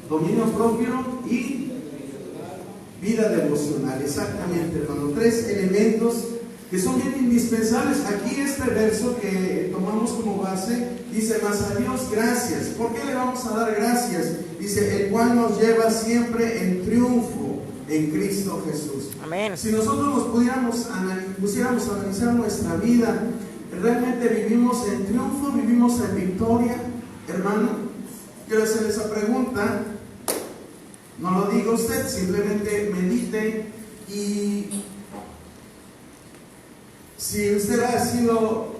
dominio propio y vida devocional. Exactamente, hermano. 3 elementos que son bien indispensables. Aquí este verso que tomamos como base dice: mas a Dios gracias. ¿Por qué le vamos a dar gracias? Dice: el cual nos lleva siempre en triunfo en Cristo Jesús. Amén. Si nosotros nos pusiéramos a analizar nuestra vida, ¿realmente vivimos en triunfo? ¿Vivimos en victoria, hermano? Quiero hacerle esa pregunta. No lo diga usted, simplemente medite. Y si usted ha sido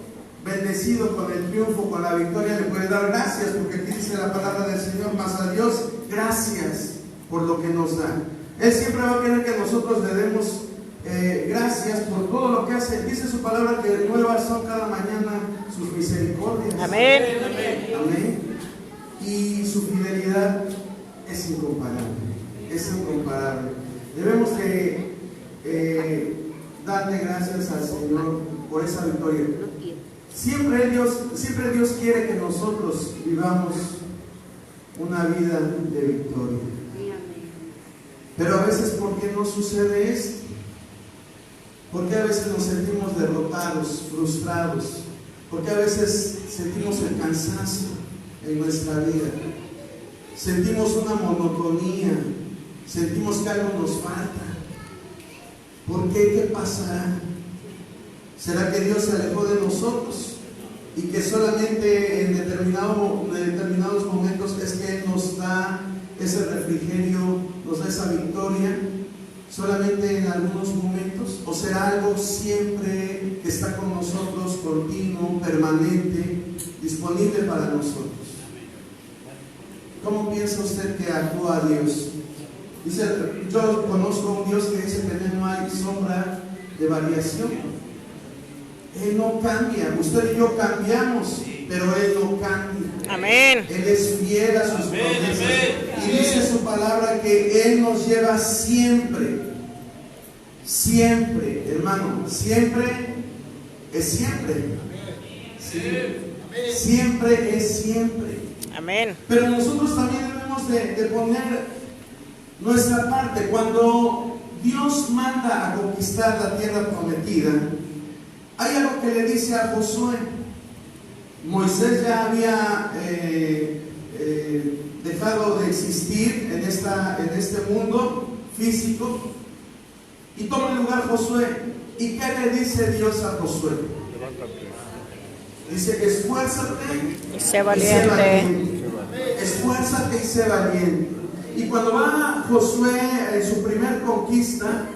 bendecido con el triunfo, con la victoria, le puede dar gracias, porque aquí dice la palabra del Señor: mas a Dios gracias por lo que nos da. Él siempre va a querer que nosotros le demos gracias por todo lo que hace. Dice su palabra que nuevas son cada mañana sus misericordias. Amén. Amén. Y su fidelidad es incomparable. Es incomparable. Debemos de darle gracias al Señor por esa victoria. Siempre Dios quiere que nosotros vivamos una vida de victoria. Pero a veces, ¿por qué no sucede esto? Porque a veces nos sentimos derrotados, frustrados. Porque a veces sentimos el cansancio en nuestra vida. Sentimos una monotonía. Sentimos que algo nos falta. ¿Por qué? ¿Qué pasará? ¿Será que Dios se alejó de nosotros? Y que solamente en determinados momentos es que Él nos da ese refrigerio, nos da esa victoria, solamente en algunos momentos. ¿O será algo siempre que está con nosotros, continuo, permanente, disponible para nosotros? ¿Cómo piensa usted que actúa Dios? Dice: yo conozco a un Dios que dice que en Él no hay sombra de variación. Él no cambia. Usted y yo cambiamos, pero Él no cambia. Amén. Él es fiel a sus promesas. Y dice su palabra que Él nos lleva siempre. Siempre, hermano. Siempre es siempre. Sí. Siempre es siempre. Amén. Pero nosotros también debemos de poner nuestra parte. Cuando Dios manda a conquistar la tierra prometida, hay algo que le dice a Josué. Moisés ya había dejado de existir en este mundo físico, y toma el lugar Josué. ¿Y qué le dice Dios a Josué? Dice: esfuérzate y sé valiente. Esfuérzate y sé valiente. Y cuando va Josué en su primer conquista,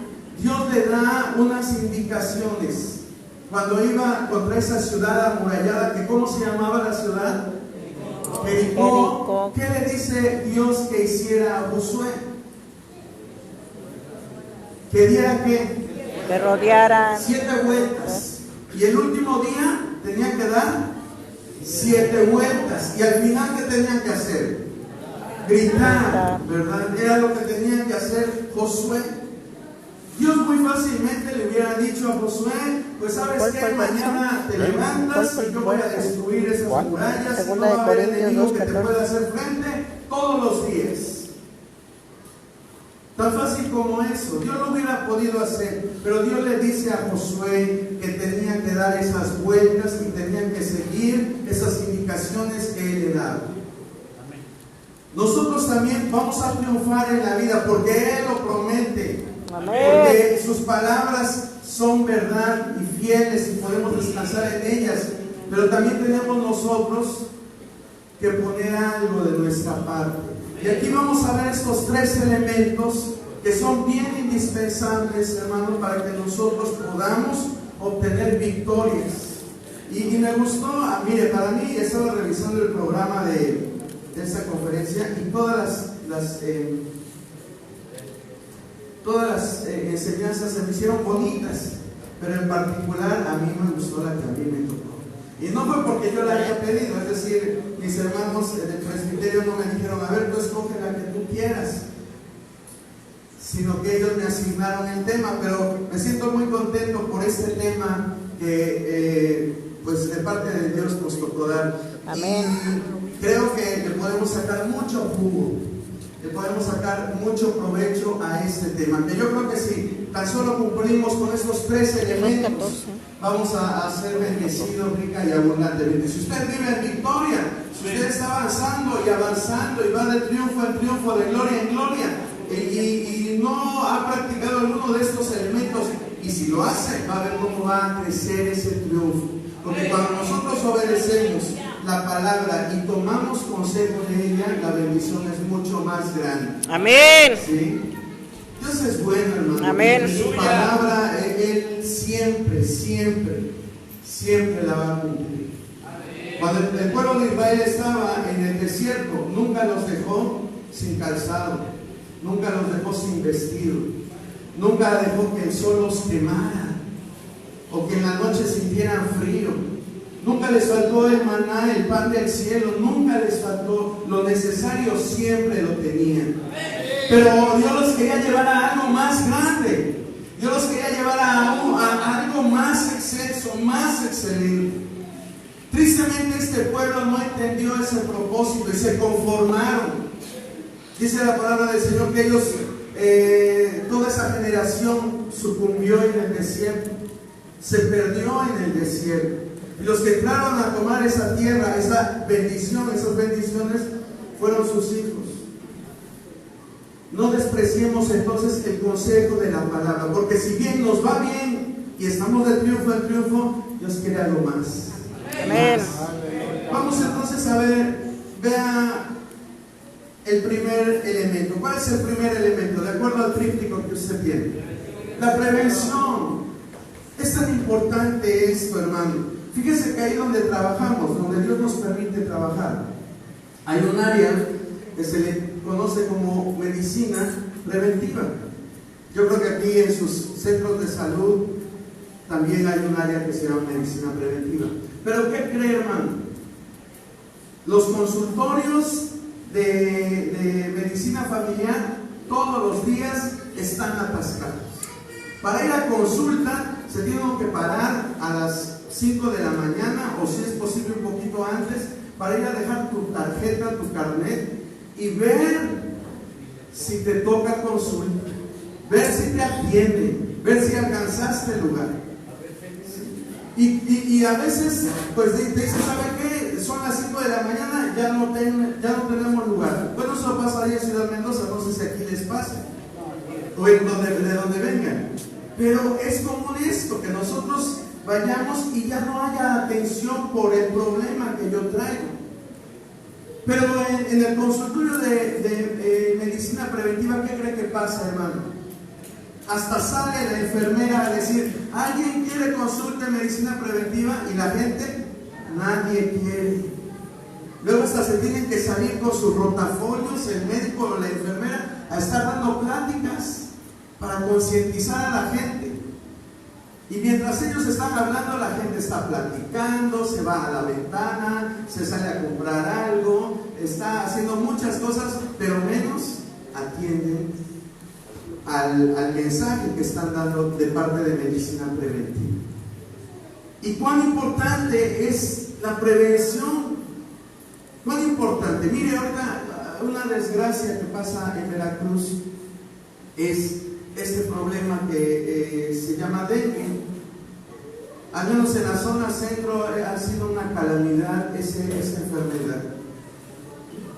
Dios le da unas indicaciones. Cuando iba contra esa ciudad amurallada, que ¿cómo se llamaba la ciudad? Jericó. ¿Qué le dice Dios que hiciera a Josué? Que diera que rodearan 7 vueltas. Y el último día tenía que dar 7 vueltas. Y al final, ¿qué tenían que hacer? Gritar, ¿verdad? Era lo que tenía que hacer Josué. Dios muy fácilmente le hubiera dicho a Josué: pues sabes que mañana te levantas y yo voy a destruir esas murallas, y no va a haber enemigo que te pueda hacer frente todos los días. Tan fácil como eso. Dios lo hubiera podido hacer, pero Dios le dice a Josué que tenía que dar esas vueltas y tenían que seguir esas indicaciones que Él le daba. Nosotros también vamos a triunfar en la vida porque Él lo promete. Amén. Porque sus palabras son verdad y fieles y podemos descansar en ellas. Pero también tenemos nosotros que poner algo de nuestra parte. Y aquí vamos a ver estos 3 elementos que son bien indispensables, hermanos, para que nosotros podamos obtener victorias. Y me gustó, mire, para mí, estaba revisando el programa de esta conferencia y todas las enseñanzas se me hicieron bonitas, pero en particular a mí me gustó la que a mí me tocó. Y no fue porque yo la haya pedido, es decir, mis hermanos en el presbiterio no me dijeron: a ver, tú escoge la que tú quieras, sino que ellos me asignaron el tema. Pero me siento muy contento por este tema que pues de parte de Dios nos tocó dar. Amén. Y creo que le podemos sacar mucho jugo le podemos sacar mucho provecho a este tema. Que yo creo que si tan solo cumplimos con estos tres elementos, vamos a ser bendecidos rica y abundantemente. Si usted vive en victoria, si usted está avanzando y avanzando y va de triunfo en triunfo, de gloria en gloria, y no ha practicado alguno de estos elementos, y si lo hace, va a ver cómo va a crecer ese triunfo. Porque cuando nosotros obedecemos la palabra y tomamos consejo de ella, la bendición es mucho más grande. Amén. ¿Sí? Dios es bueno, hermano. Amén. Y su palabra, Él siempre, siempre, siempre la va a cumplir. Cuando el pueblo de Israel estaba en el desierto, nunca los dejó sin calzado, nunca los dejó sin vestido, nunca dejó que el sol los quemara o que en la noche sintieran frío. Nunca les faltó el maná, el pan del cielo, nunca les faltó lo necesario, siempre lo tenían. Pero Dios los quería llevar a algo más grande. Dios los quería llevar a algo más excelso, más excelente. Tristemente este pueblo no entendió ese propósito y se conformaron. Dice la palabra del Señor que ellos, toda esa generación sucumbió en el desierto, se perdió en el desierto. Y los que entraron a tomar esa tierra, esa bendición, esas bendiciones, fueron sus hijos. No despreciemos entonces el consejo de la palabra, porque si bien nos va bien y estamos de triunfo en triunfo, Dios quiere algo más. Amén. Vamos entonces a ver, vea el primer elemento. ¿Cuál es el primer elemento? De acuerdo al tríptico que usted tiene. La prevención. Es tan importante esto, hermano. Fíjese que ahí donde trabajamos, donde Dios nos permite trabajar, hay un área que se le conoce como medicina preventiva. Yo creo que aquí en sus centros de salud también hay un área que se llama medicina preventiva. Pero ¿qué cree, hermano? Los consultorios de medicina familiar todos los días están atascados. Para ir a consulta se tienen que parar a las 5 de la mañana o si es posible un poquito antes para ir a dejar tu tarjeta, tu carnet y ver si te toca consulta, ver si te atienden, ver si alcanzaste el lugar. Y a veces pues te dicen, ¿sabe qué? Son las 5 de la mañana, ya no tenemos lugar. Bueno, eso pasa ahí en Ciudad Mendoza, no sé si aquí les pasa o de donde vengan. Pero es común esto, que nosotros vayamos y ya no haya atención por el problema que yo traigo. Pero en el consultorio de medicina preventiva, ¿qué cree que pasa, hermano? Hasta sale la enfermera a decir, ¿alguien quiere consulta de medicina preventiva? Y la gente, nadie quiere. Luego hasta se tienen que salir con sus rotafolios, el médico o la enfermera, a estar dando pláticas para concientizar a la gente. Y mientras ellos están hablando, la gente está platicando, se va a la ventana, se sale a comprar algo, está haciendo muchas cosas, pero menos atienden al mensaje que están dando de parte de medicina preventiva. ¿Y cuán importante es la prevención? ¿Cuán importante? Mire, ahorita una desgracia que pasa en Veracruz es este problema que se llama dengue. Al menos en la zona centro ha sido una calamidad esa enfermedad.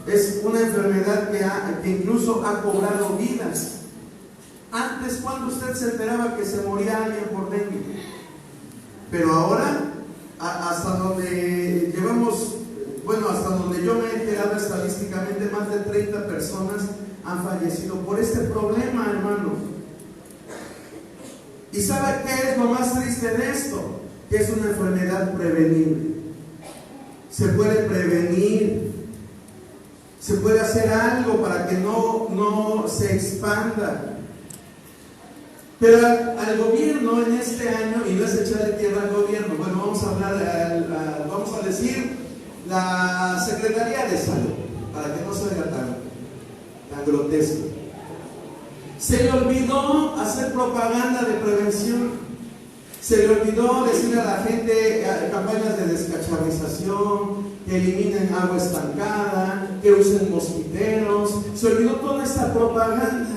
Es una enfermedad que incluso ha cobrado vidas. Antes, cuando usted se enteraba que se moría alguien por dengue, pero ahora, hasta donde llevamos, hasta donde yo me he enterado estadísticamente, más de 30 personas han fallecido por este problema, hermano. ¿Y sabe qué es lo más triste de esto? Que es una enfermedad prevenible. Se puede prevenir, se puede hacer algo para que no se expanda. Pero al gobierno en este año, y no es echarle tierra al gobierno, vamos a hablar, vamos a decir, la Secretaría de Salud, para que no se oiga tan grotesco. Se le olvidó hacer propaganda de prevención, se le olvidó decirle a la gente campañas de descacharrización, que eliminen agua estancada, que usen mosquiteros, se olvidó toda esta propaganda.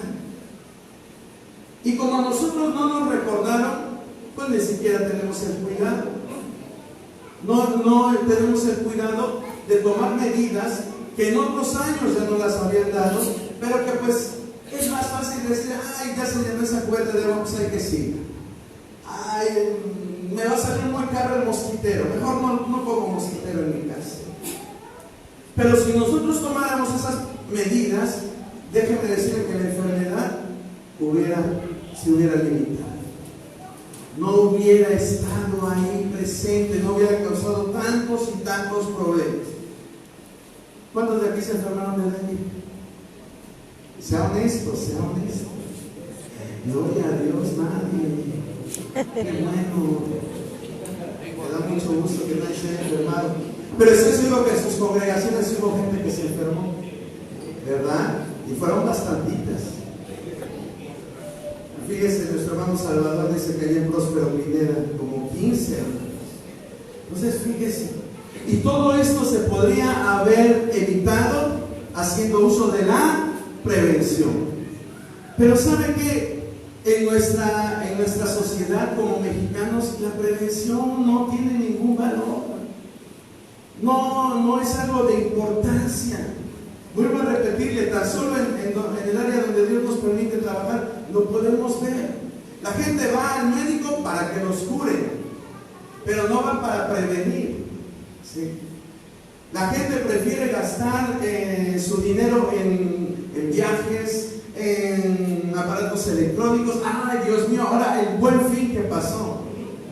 Y como a nosotros no nos recordaron, pues ni siquiera tenemos el cuidado. No tenemos el cuidado de tomar medidas que en otros años ya no las habían dado, pero que pues es más fácil decir, ay, ya se llenó esa cuenta, de vamos a ir que siga. Ay, me va a salir muy caro el mosquitero, mejor no pongo mosquitero en mi casa. Pero si nosotros tomáramos esas medidas, déjenme decirle que la enfermedad se hubiera limitado. No hubiera estado ahí presente, no hubiera causado tantos y tantos problemas. ¿Cuántos de aquí se enfermaron de dengue? Sea honesto, sea honesto. Gloria a Dios, nadie. Qué bueno. Me da mucho gusto que nadie se haya enfermado. Pero estoy seguro que en sus congregaciones hubo gente que se enfermó, ¿verdad? Y fueron bastantitas. Fíjese, nuestro hermano Salvador dice que allá en Próspero Pineda, como 15 años. Entonces, fíjese. Y todo esto se podría haber evitado haciendo uso de la prevención. Pero ¿sabe qué? En nuestra sociedad como mexicanos, la prevención no tiene ningún valor. No es algo de importancia. Vuelvo a repetirle, tan solo en el área donde Dios nos permite trabajar, lo podemos ver. La gente va al médico para que los cure, pero no va para prevenir. ¿Sí? La gente prefiere gastar su dinero en viajes, en aparatos electrónicos. Ay, Dios mío, ahora el Buen Fin que pasó.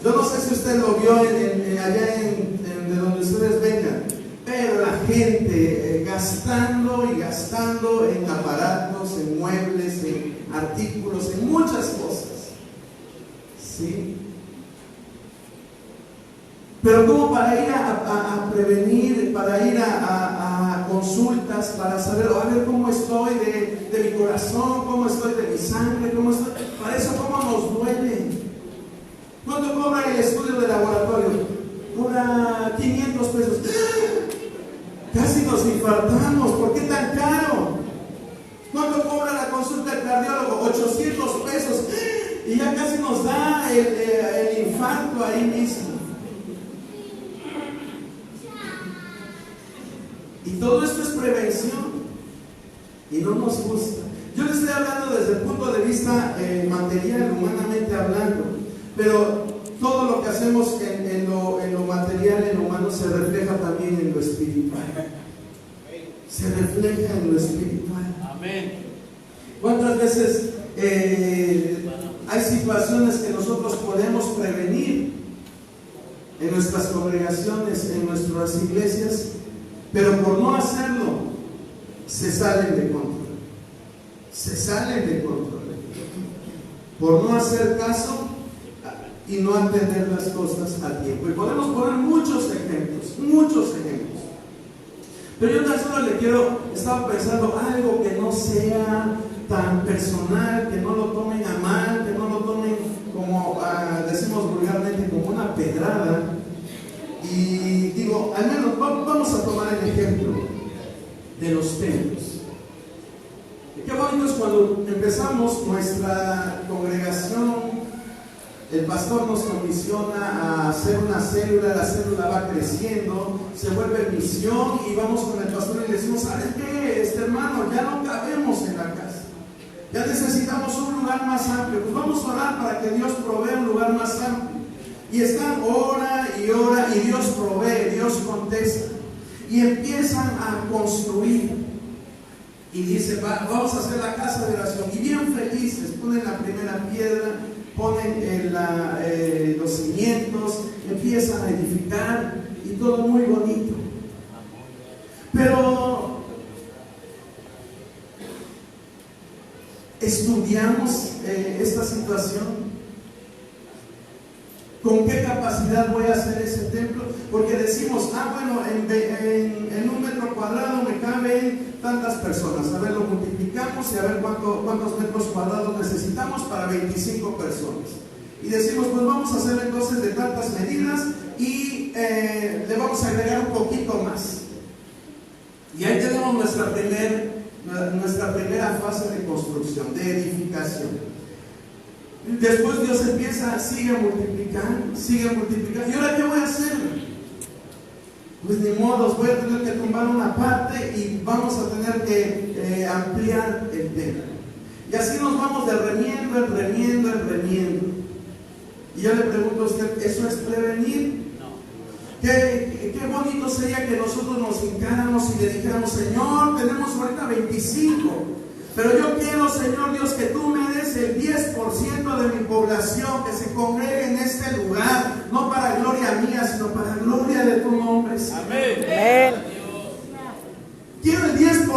Yo no sé si usted lo vio allá de donde ustedes vengan, pero la gente gastando y gastando en aparatos, en muebles, en artículos, en muchas cosas. ¿Sí? Pero como para ir a prevenir, para ir a consultas, para saber, a ver cómo estoy de mi corazón, cómo estoy de mi sangre, cómo estoy, para eso cómo nos duele. ¿Cuánto cobra el estudio de laboratorio? Cobra 500 pesos. Casi nos infartamos. ¿Por qué tan caro? ¿Cuánto cobra la consulta del cardiólogo? 800 pesos. Y ya casi nos da el infarto ahí mismo. Y todo esto es prevención. Y no nos gusta. Yo le estoy hablando desde el punto de vista material, humanamente hablando. Pero todo lo que hacemos en lo material, en lo humano, se refleja también en lo espiritual. Se refleja en lo espiritual. Amén. ¿Cuántas veces hay situaciones que nosotros podemos prevenir en nuestras congregaciones, en nuestras iglesias, pero por no hacerlo, se salen de control? Se salen de control. Por no hacer caso y no atender las cosas a tiempo. Y podemos poner muchos ejemplos. Pero yo tan solo estaba pensando algo que no sea tan personal, que no lo tomen a mal, que no lo tomen como, decimos vulgarmente, como una pedrada. Y digo, al menos vamos a tomar el ejemplo de los templos. Y qué bonito es cuando empezamos nuestra congregación. El pastor nos comisiona a hacer una célula, la célula va creciendo, se vuelve misión y vamos con el pastor y le decimos, ¿sabes qué, hermano? Ya no cabemos en la casa, ya necesitamos un lugar más amplio. Pues vamos a orar para que Dios provea un lugar más amplio. Y están hora y Dios provee, Dios contesta. Y empiezan a construir. Y dice, vamos a hacer la casa de oración. Y bien felices, ponen la primera piedra, ponen los cimientos, empiezan a edificar y todo muy bonito. Pero estudiamos esta situación. ¿Con qué capacidad voy a hacer ese templo? Porque decimos, bueno, en 1 metro cuadrado me caben tantas personas. A ver, lo multiplicamos y a ver cuántos metros cuadrados necesitamos para 25 personas. Y decimos, pues vamos a hacer entonces de tantas medidas y le vamos a agregar un poquito más. Y ahí tenemos nuestra primera fase de construcción, de edificación. Después Dios empieza, sigue multiplicando. ¿Y ahora qué voy a hacer? Pues ni modo, voy a tener que tumbar una parte y vamos a tener que ampliar el templo. Y así nos vamos de remiendo en remiendo. Y yo le pregunto a usted, ¿eso es prevenir? No. Qué bonito sería que nosotros nos hincáramos y le dijéramos: Señor, tenemos ahorita 25, pero yo quiero, Señor Dios, que tú me des el 10% de mi población que se congregue en este lugar, no para gloria mía, sino para gloria de tu nombre, Señor. Amén. Quiero el 10%.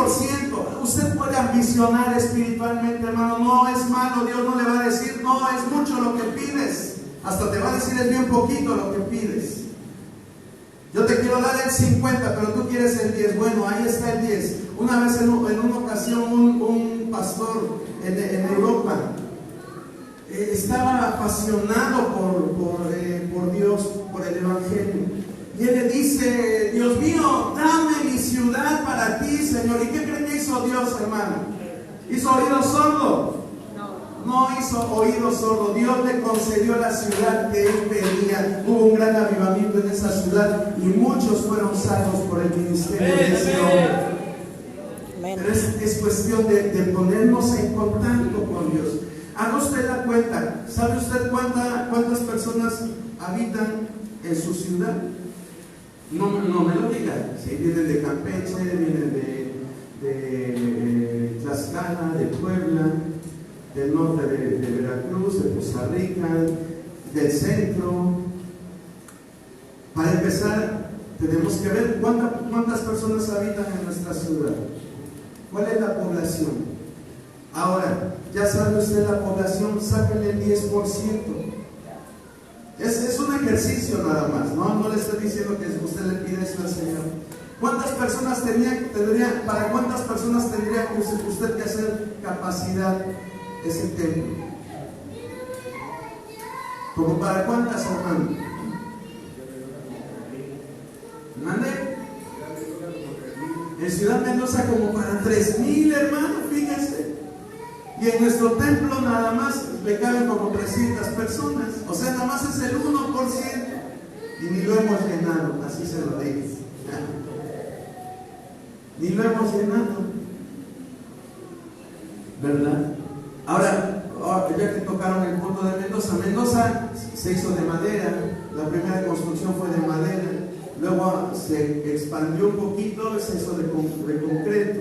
Usted puede ambicionar espiritualmente, hermano. No es malo. Dios no le va a decir: no, es mucho lo que pides. Hasta te va a decir: es bien poquito lo que pides. Yo te quiero dar el 50, pero tú quieres el 10. Bueno, ahí está el 10. Una vez en una ocasión un pastor en Europa estaba apasionado por Dios, por el Evangelio. Y él le dice: Dios mío, dame mi ciudad para ti, Señor. ¿Y qué cree que hizo Dios, hermano? ¿Hizo oído sordo? No hizo oído sordo. Dios le concedió la ciudad que él pedía. Hubo un gran avivamiento en esa ciudad y muchos fueron salvos por el ministerio de ese hombre. Pero es cuestión de ponernos en contacto con Dios. Haga usted la cuenta. ¿Sabe usted cuántas personas habitan en su ciudad? No me lo diga. Si vienen de Campeche, vienen de Tlaxcala, de Puebla, del norte de Veracruz, de Costa Rica, del centro. Para empezar, tenemos que ver cuántas personas habitan en nuestra ciudad. ¿Cuál es la población? Ahora, ya sabe usted la población, sáquenle el 10%. Es un ejercicio nada más, no le estoy diciendo que usted le pide eso al Señor. ¿Cuántas personas para cuántas personas tendría usted que hacer capacidad ese templo? ¿Como para cuántas, hermano? ¿Mande? En Ciudad Mendoza como para 3,000, hermano, fíjense. Y en nuestro templo nada más le caben como 300 personas. O sea, nada más es el 1%. Y ni lo hemos llenado, así se lo digo. Ni lo hemos llenado, ¿verdad? Ahora, ya que tocaron el punto de Mendoza se hizo de madera. La primera construcción fue de madera. Luego se expandió un poquito, se hizo de concreto.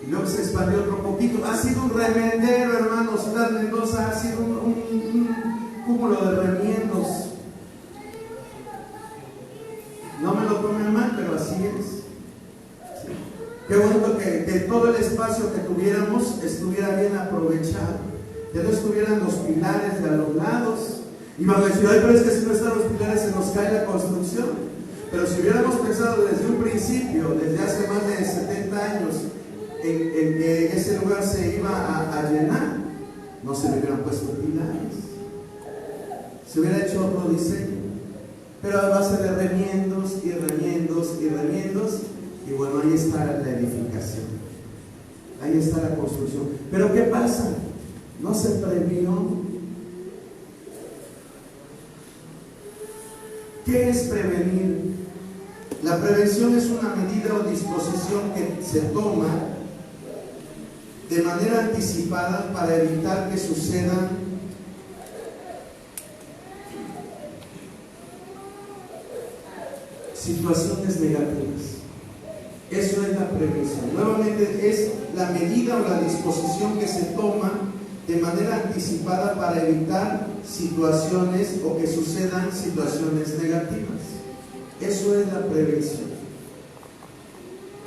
Y luego se expandió otro poquito. Ha sido un remendero, hermano. Ciudad Mendoza ha sido un cúmulo de remiendos. No me lo tomen mal, pero así es. Sí. Qué bonito que todo el espacio que tuviéramos estuviera bien aprovechado. Que no estuvieran los pilares de a los lados. Y van a decir: ay, pero es que si no están los pilares se nos cae la construcción. Pero si hubiéramos pensado desde un principio, desde hace más de 70 años, en que ese lugar se iba a llenar, no se le hubieran puesto pilares, se hubiera hecho otro diseño, pero a base de remiendos y remiendos y remiendos. Y bueno, ahí está la edificación, ahí está la construcción. Pero ¿qué pasa? No se previó. ¿Qué es prevenir? La prevención es una medida o disposición que se toma de manera anticipada para evitar que sucedan situaciones negativas. Eso es la prevención. Nuevamente, es la medida o la disposición que se toma de manera anticipada para evitar situaciones o que sucedan situaciones negativas. Eso es la prevención.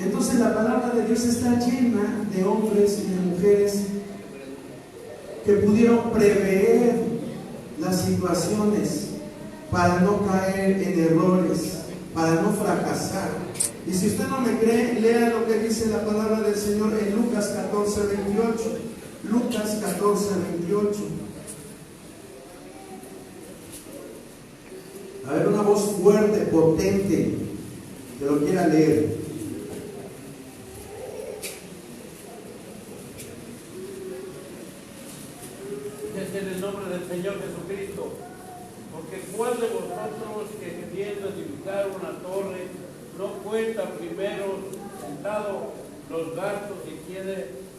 Entonces la palabra de Dios está llena de hombres y de mujeres que pudieron prever las situaciones para no caer en errores, para no fracasar. Y si usted no me cree, lea lo que dice la palabra del Señor en Lucas 14:28. Lucas 14:28. A ver, una voz fuerte, potente, que lo quiera leer. nombre del Señor Jesucristo. Porque ¿cuál de vosotros que queriendo edificar una torre no cuenta primero sentado los gastos y tiene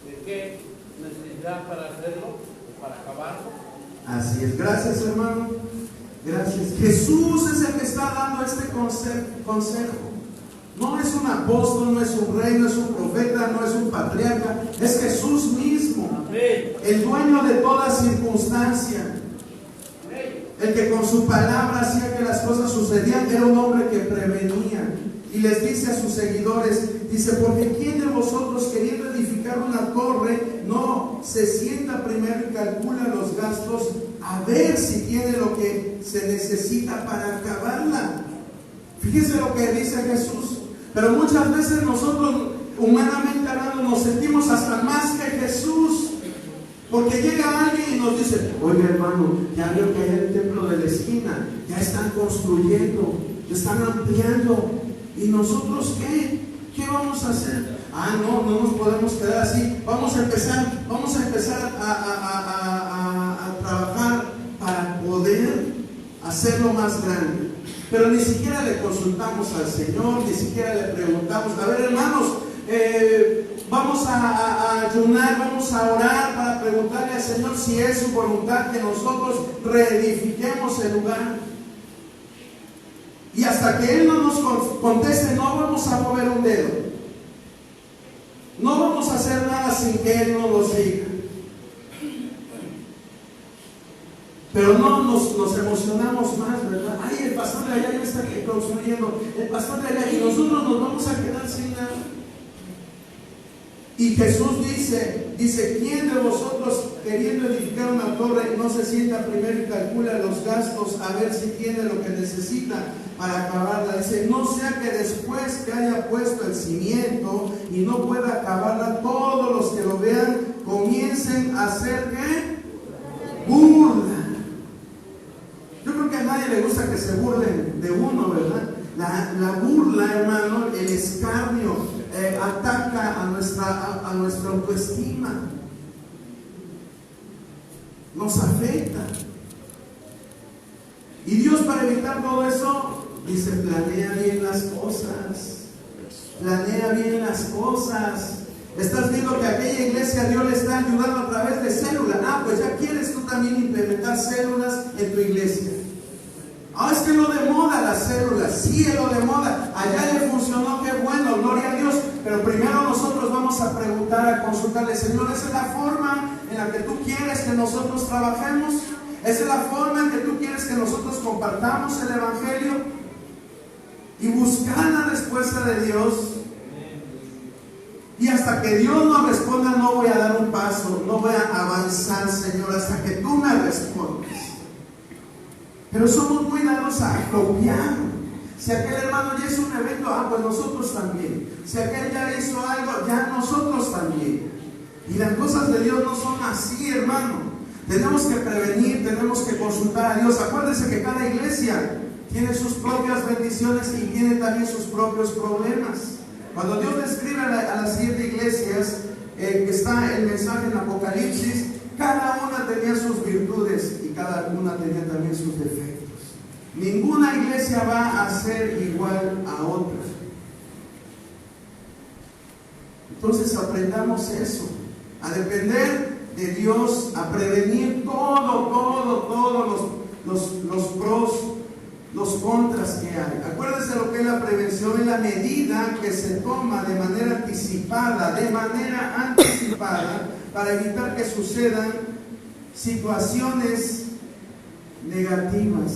de qué necesidad para hacerlo, para acabarlo? Así es. Gracias, hermano. Gracias. Jesús es el que está dando este consejo. No es un apóstol, no es un rey, no es un profeta, no es un patriarca. Es Jesús mismo. Amén. El dueño de toda circunstancia. El que con su palabra hacía que las cosas sucedían. Era un hombre que prevenía. Y les dice a sus seguidores, dice, porque ¿quién de vosotros queriendo edificar una torre no se sienta primero y calcula los gastos a ver si tiene lo que se necesita para acabarla? Fíjense lo que dice Jesús. Pero muchas veces nosotros, humanamente hablando, nos sentimos hasta más que Jesús. Porque llega alguien y nos dice, oye hermano, ya veo que hay el templo de la esquina, ya están construyendo, ya están ampliando. ¿Y nosotros qué? ¿Qué vamos a hacer? No nos podemos quedar así. Vamos a empezar a trabajar para poder hacerlo más grande. Pero ni siquiera le consultamos al Señor, ni siquiera le preguntamos, a ver hermanos, vamos a ayunar, vamos a orar para preguntarle al Señor si es su voluntad que nosotros reedifiquemos el lugar. Y hasta que Él no nos conteste, no vamos a mover un dedo. No vamos a hacer nada sin que Él nos lo diga. Pero no nos emocionamos más, ¿verdad? Ay, el pastor de allá ya está construyendo, el pastor de allá, y nosotros nos vamos a quedar sin nada. Y Jesús dice, ¿quién de vosotros queriendo edificar una torre no se sienta primero y calcula los gastos a ver si tiene lo que necesita para acabarla? Dice, no sea que después que haya puesto el cimiento y no pueda acabarla, todos los que lo vean comiencen a hacer ¿qué? Burla. Yo creo que a nadie le gusta que se burlen de uno, ¿verdad? La burla, hermano, el escarnio, ataca a nuestra autoestima, nos afecta. Y Dios, para evitar todo eso, dice, planea bien las cosas. Planea bien las cosas. Estás viendo que aquella iglesia Dios le está ayudando a través de células. Pues ya quieres tú también implementar células en tu iglesia. Es que lo de moda las células. Sí, es lo de moda. Allá le funcionó, qué bueno, gloria a Dios. Pero primero nosotros vamos a preguntar, a consultarle, Señor, ¿esa es la forma en la que tú quieres que nosotros trabajemos? ¿Esa es la forma en que tú quieres que nosotros compartamos el Evangelio? Y buscar la respuesta de Dios. Y hasta que Dios nos responda, no voy a dar un paso, no voy a avanzar, Señor, hasta que tú me respondas. Pero somos muy dados a copiar. Si aquel hermano ya hizo un evento, pues nosotros también. Si aquel ya hizo algo, ya nosotros también. Y las cosas de Dios no son así, hermano. Tenemos que prevenir, tenemos que consultar a Dios. Acuérdense que cada iglesia tiene sus propias bendiciones y tiene también sus propios problemas. Cuando Dios describe a las 7 iglesias, que está el mensaje en Apocalipsis, cada una tenía sus virtudes y cada una tenía también sus defectos. Ninguna iglesia va a ser igual a otra. Entonces aprendamos eso, a depender de Dios, a prevenir todos los pros, los contras que hay. Acuérdense lo que es la prevención, es la medida que se toma de manera anticipada, para evitar que sucedan situaciones negativas.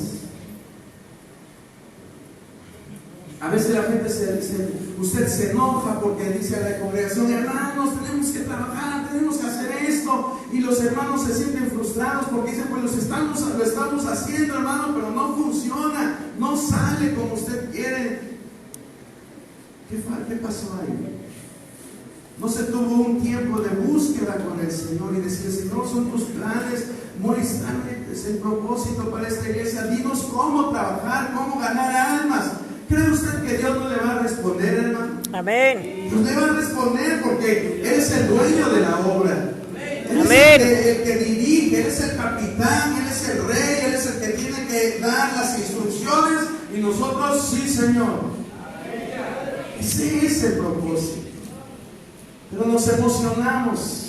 A veces la gente usted se enoja porque dice a la congregación, hermanos, tenemos que trabajar, tenemos que hacer esto, y los hermanos se sienten frustrados porque dicen, pues lo estamos haciendo, hermano, pero no funciona, no sale como usted quiere. ¿Qué pasó ahí? No se tuvo un tiempo de búsqueda con el Señor y decir, Señor, son tus planes muy grandes, el propósito para esta iglesia, dinos cómo trabajar, cómo ganar almas. ¿Cree usted que Dios no le va a responder, hermano? Amén. Dios le va a responder porque Él es el dueño de la obra. Él Amén. es el que dirige, Él es el capitán, Él es el rey, Él es el que tiene que dar las instrucciones y nosotros, sí, Señor. Ese es el propósito. Pero nos emocionamos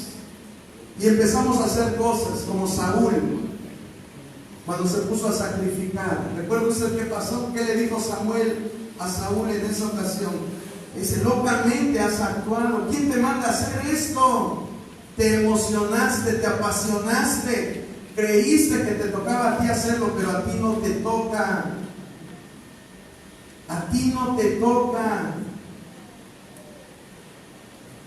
y empezamos a hacer cosas como Saúl, cuando se puso a sacrificar. ¿Recuerda usted qué pasó? ¿Qué le dijo Samuel a Saúl en esa ocasión? Dice: locamente has actuado. ¿Quién te manda a hacer esto? Te emocionaste, te apasionaste, creíste que te tocaba a ti hacerlo, pero a ti no te toca. A ti no te toca.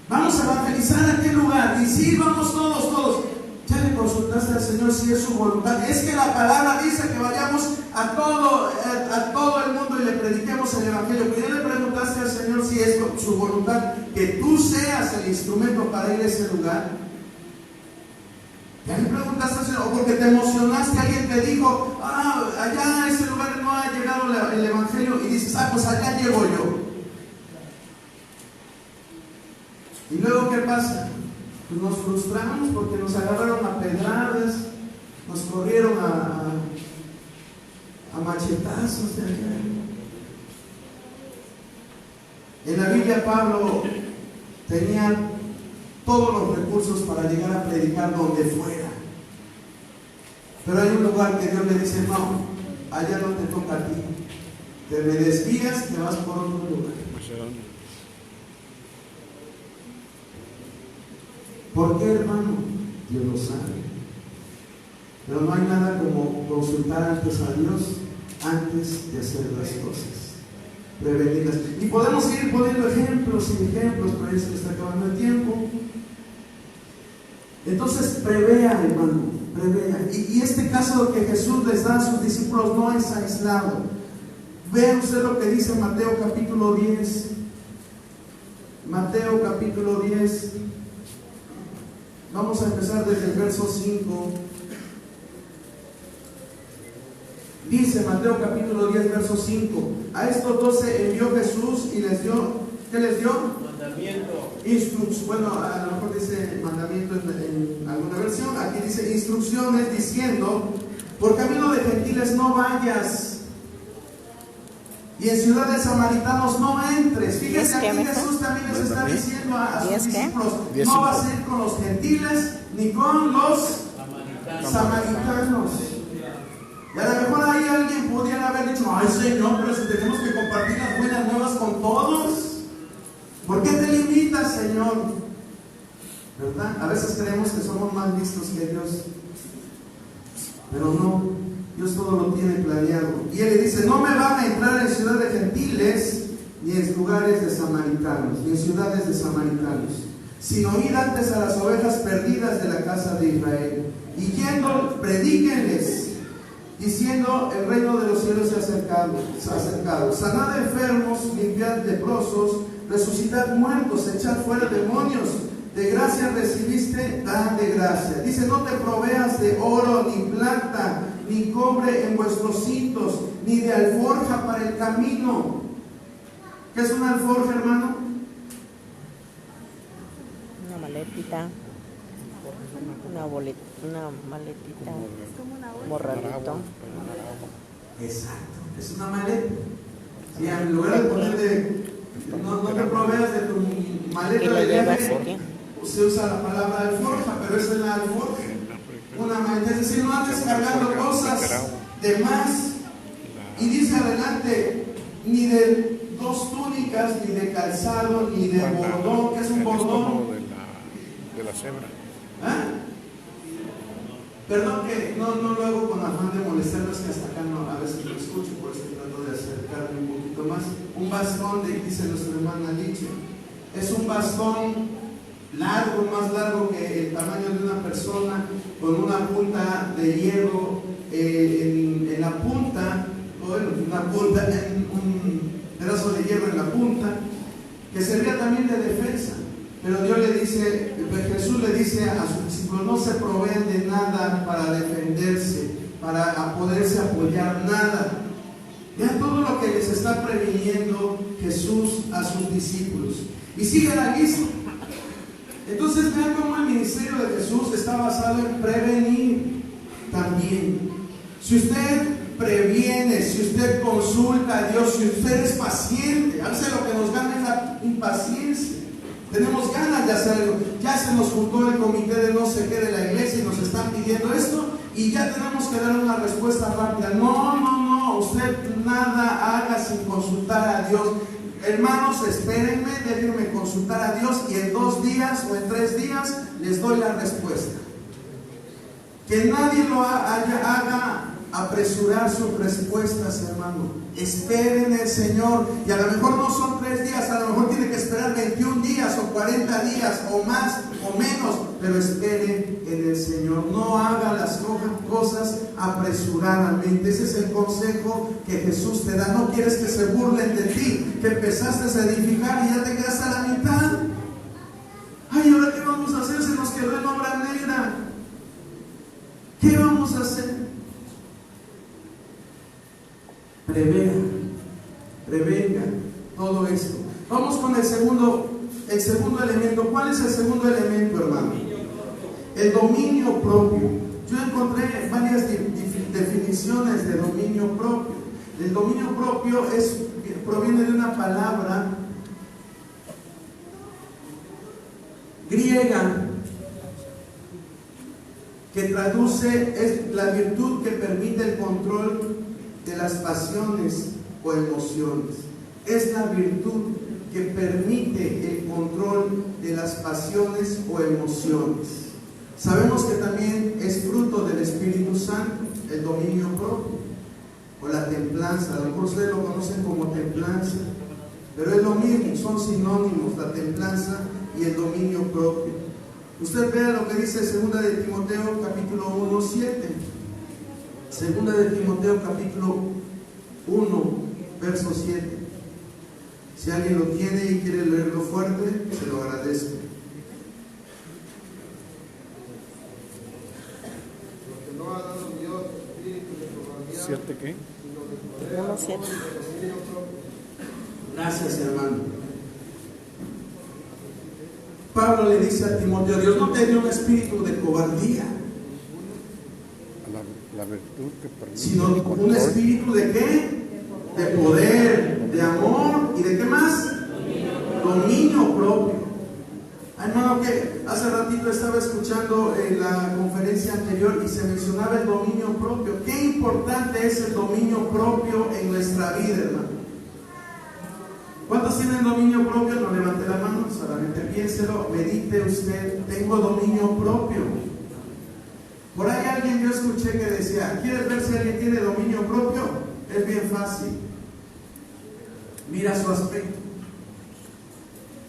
Vamos a evangelizar a aquel lugar. Y sí, vamos todos. Ya le consultaste al Señor si es su voluntad. Es que la palabra dice que vayamos a todo el mundo y le prediquemos el evangelio. Pero ya le preguntaste al Señor si es su voluntad que tú seas el instrumento para ir a ese lugar. Ya le preguntaste al Señor, o porque te emocionaste, alguien te dijo: allá a ese lugar no ha llegado el evangelio, y dices: pues allá llego yo. Y luego, ¿qué pasa? Pues nos frustramos porque nos agarraron a pedradas, nos corrieron a machetazos de allá. En la Biblia Pablo tenía todos los recursos para llegar a predicar donde fuera. Pero hay un lugar que Dios le dice: no, allá no te toca a ti. Te me desvías, te vas por otro lugar. ¿Por qué, hermano? Dios lo sabe. Pero no hay nada como consultar antes a Dios antes de hacer las cosas, prevenirlas. Y podemos ir poniendo ejemplos y ejemplos, pero es que está acabando el tiempo. Entonces prevea, hermano, prevea. Y este caso que Jesús les da a sus discípulos no es aislado. Vean usted lo que dice Mateo capítulo 10. Mateo capítulo 10. Vamos a empezar desde el verso 5. Dice Mateo capítulo 10, verso 5: a estos 12 envió Jesús y les dio, ¿qué les dio? Mandamiento. Bueno, a lo mejor dice mandamiento en alguna versión. Aquí dice instrucciones, diciendo: por camino de gentiles no vayas, y en ciudad de samaritanos no entres. Fíjense, aquí Jesús también les está diciendo a sus discípulos: no vas a ir con los gentiles ni con los samaritanos. Y a lo mejor ahí alguien pudiera haber dicho: ay, Señor, pero si tenemos que compartir las buenas nuevas con todos, ¿por qué te limitas, Señor? ¿Verdad? A veces creemos que somos más listos que Dios, pero no. Dios todo lo tiene planeado. Y Él le dice: no me van a entrar en ciudad de gentiles, ni en lugares de samaritanos, ni en ciudades de samaritanos, sino id antes a las ovejas perdidas de la casa de Israel. Y yendo, predíquenles, diciendo: el reino de los cielos se ha acercado. Sanad enfermos, limpiad leprosos, resucitad muertos, echad fuera demonios. De gracia recibiste, da de gracia. Dice: no te proveas de oro, ni plata, ni cobre en vuestros cintos, ni de alforja para el camino. ¿Qué es una alforja, hermano? Una maletita. Una maletita. Morralito. Exacto, es una maleta. Y en lugar de ponerle, no te proveas de tu maleta de viaje, se usa la palabra alforja, pero esa es la alforja. Una maleta, es decir, no andes cargando cosas de más. Y dice adelante: ni de 2 túnicas, ni de calzado, ni de bordón. ¿Qué es un bordón? De la cebra. Perdón que no lo hago con afán de molestarlos, que hasta acá no, a veces lo escucho, por eso trato de acercarme un poquito más. Un bastón, dice nuestra hermana Licha, es un bastón largo, más largo que el tamaño de una persona, con una punta de hierro en la punta, un pedazo de hierro en la punta, que servía también de defensa. Pero Dios le dice, Jesús le dice a sus discípulos: no se proveen de nada para defenderse, para poderse apoyar, nada. Vean todo lo que les está previniendo Jesús a sus discípulos. Y sigue la lista. Entonces vean cómo el ministerio ministerio de Jesús está basado en prevenir también. Si usted previene, si usted consulta a Dios, si usted es paciente, a veces lo que nos gana es la impaciencia. Tenemos ganas de hacer algo. Ya se nos juntó el comité de no sé qué de la iglesia y nos están pidiendo esto y ya tenemos que dar una respuesta rápida. No, usted nada haga sin consultar a Dios. Hermanos, espérenme, déjenme consultar a Dios y en 2 días o en 3 días les doy la respuesta. Que nadie lo haga apresurar sus respuestas, hermano. Esperen en el Señor, y a lo mejor no son 3 días, a lo mejor tiene que esperar 21 días o 40 días o más o menos, pero esperen en el Señor. No haga las cosas apresuradamente. Ese es el consejo que Jesús te da. No quieres que se burlen de ti, que empezaste a edificar y ya te quedaste a la mitad. Ay, ¿ahora qué vamos a hacer? Se nos quedó en obra negra. ¿Qué vamos a hacer? Prevenga todo esto. Vamos con el segundo elemento. ¿Cuál es el segundo elemento, hermano? El dominio propio. Yo encontré varias definiciones de dominio propio. El dominio propio proviene de una palabra griega que traduce es la virtud que permite el control de las pasiones o emociones. Es la virtud que permite el control de las pasiones o emociones. Sabemos que también es fruto del Espíritu Santo, el dominio propio o la templanza. A lo mejor ustedes lo conocen como templanza, pero es lo mismo, son sinónimos, la templanza y el dominio propio. Usted vea lo que dice 2 de Timoteo capítulo 1, 7. 2 de Timoteo capítulo 1, verso 7. Si alguien lo tiene y quiere leerlo fuerte, se lo agradezco. Porque no ha dado Dios espíritu de cobardía. ¿Cierto qué? 1, 7. Gracias, hermano. Pablo le dice a Timoteo: Dios no te dio un espíritu de cobardía, La virtud que permite sino el un control. espíritu de ¿qué? De poder, de amor y de ¿qué más? Dominio propio. Hermano, que hace ratito estaba escuchando en la conferencia anterior y se mencionaba el dominio propio. Qué importante es el dominio propio en nuestra vida, hermano. ¿Cuántos tienen dominio propio? No levante la mano, solamente piénselo, medite usted. Tengo dominio propio. Por ahí alguien yo escuché que decía: ¿quieres ver si alguien tiene dominio propio? Es bien fácil. Mira su aspecto.